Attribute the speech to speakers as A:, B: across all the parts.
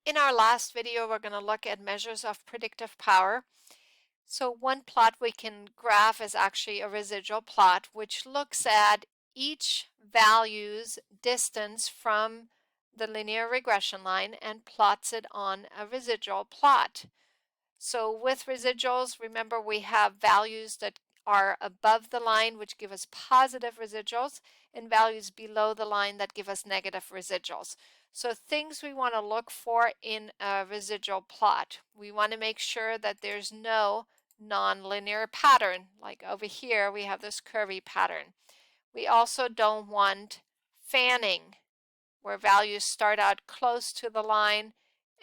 A: In our last video, we're going to look at measures of predictive power. So one plot we can graph is actually a residual plot, which looks at each value's distance from the linear regression line and plots it on a residual plot. So with residuals, remember we have values that are above the line, which give us positive residuals, and values below the line that give us negative residuals. So things we want to look for in a residual plot. We want to make sure that there's no nonlinear pattern. Like over here, we have this curvy pattern. We also don't want fanning, where values start out close to the line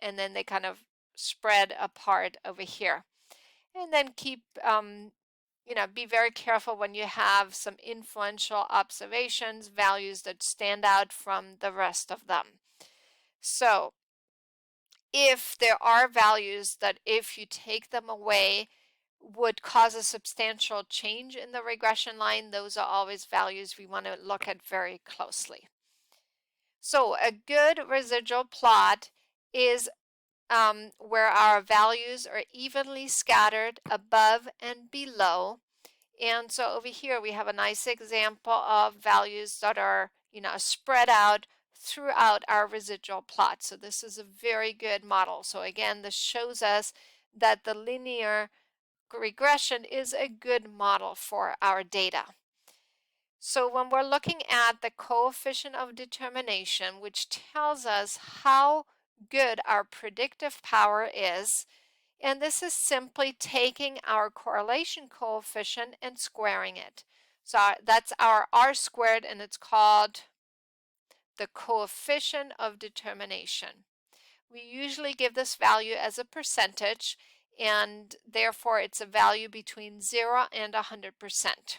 A: and then they kind of spread apart over here. And then be very careful when you have some influential observations, values that stand out from the rest of them. So if there are values that if you take them away would cause a substantial change in the regression line, those are always values we want to look at very closely. So a good residual plot is where our values are evenly scattered above and below. And so over here we have a nice example of values that are, spread out throughout our residual plot. So this is a very good model. So again, this shows us that the linear regression is a good model for our data. So when we're looking at the coefficient of determination, which tells us how good our predictive power is, and this is simply taking our correlation coefficient and squaring it. So that's our R squared, and it's called the coefficient of determination. We usually give this value as a percentage, and therefore it's a value between 0 and 100%.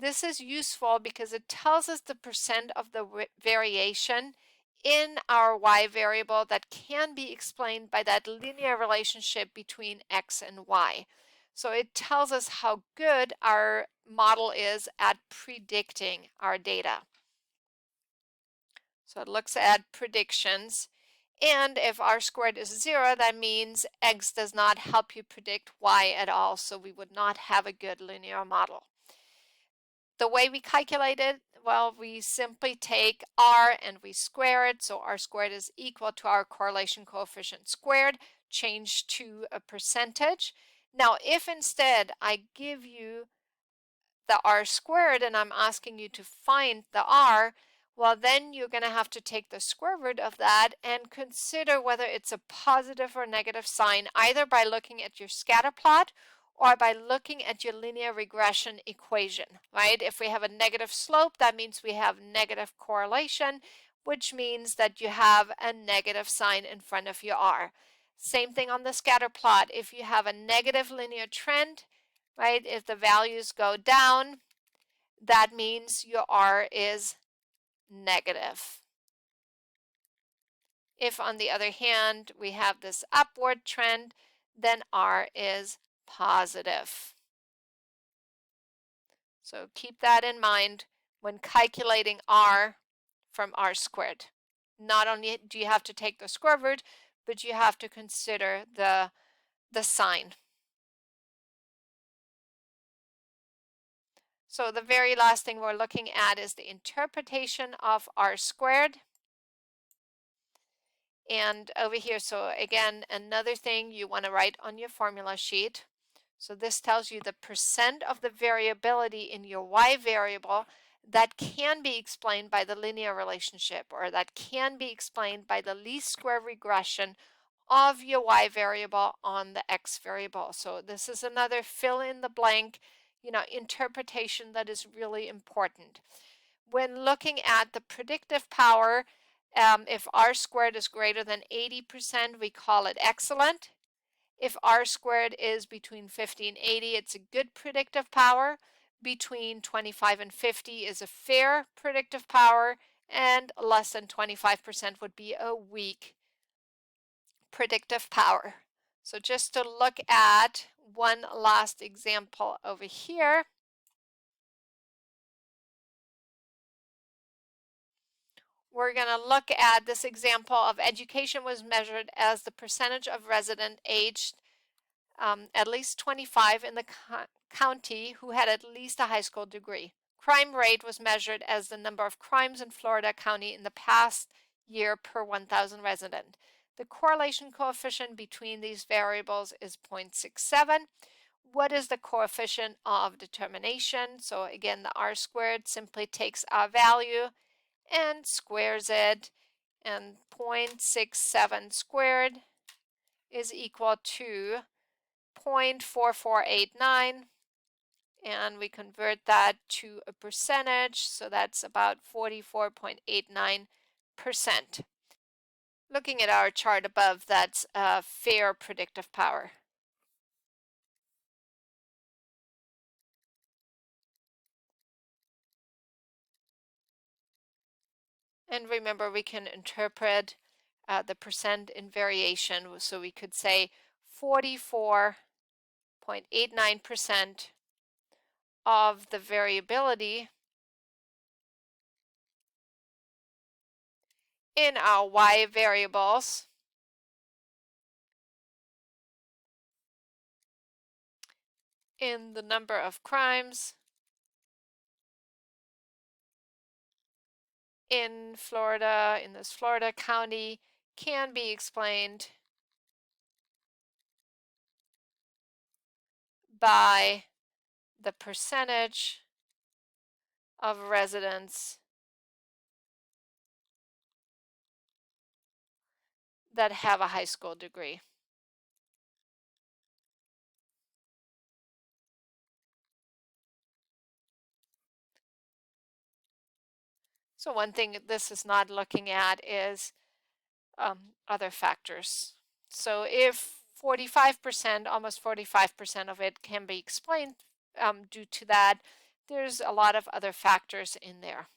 A: This is useful because it tells us the percent of the variation in our y variable that can be explained by that linear relationship between x and y. So it tells us how good our model is at predicting our data. So it looks at predictions, and if r squared is 0, that means x does not help you predict y at all, so we would not have a good linear model. The way we calculate it, well, we simply take r and we square it. So r squared is equal to our correlation coefficient squared, changed to a percentage. Now, if instead I give you the r squared and I'm asking you to find the r, well, then you're going to have to take the square root of that and consider whether it's a positive or negative sign, either by looking at your scatter plot or by looking at your linear regression equation, right? If we have a negative slope, that means we have negative correlation, which means that you have a negative sign in front of your R. Same thing on the scatter plot. If you have a negative linear trend, right, if the values go down, that means your R is negative. If, on the other hand, we have this upward trend, then R is positive. So keep that in mind when calculating R from R squared. Not only do you have to take the square root, but you have to consider the sign. So the very last thing we're looking at is the interpretation of R squared. And over here, so again, another thing you want to write on your formula sheet. So this tells you the percent of the variability in your y variable that can be explained by the linear relationship, or that can be explained by the least square regression of your y variable on the x variable. So this is another fill in the blank, interpretation that is really important. When looking at the predictive power, if r squared is greater than 80%, we call it excellent. If r squared is between 50 and 80, it's a good predictive power. Between 25 and 50 is a fair predictive power, and less than 25% would be a weak predictive power. So just to look at one last example over here. we're going to look at this example of education was measured as the percentage of resident aged at least 25 in the county who had at least a high school degree. Crime rate was measured as the number of crimes in Florida County in the past year per 1,000 resident. The correlation coefficient between these variables is 0.67. What is the coefficient of determination? So again, the R squared simply takes our value and squares it, and 0.67 squared is equal to 0.4489, and we convert that to a percentage, so that's about 44.89%. Looking at our chart above, that's a fair predictive power. And remember, we can interpret the percent in variation, so we could say 44.89% of the variability in our y variables in the number of crimes in Florida, in this Florida county, can be explained by the percentage of residents that have a high school degree. So one thing this is not looking at is other factors. So if 45%, almost 45% of it can be explained due to that, there's a lot of other factors in there.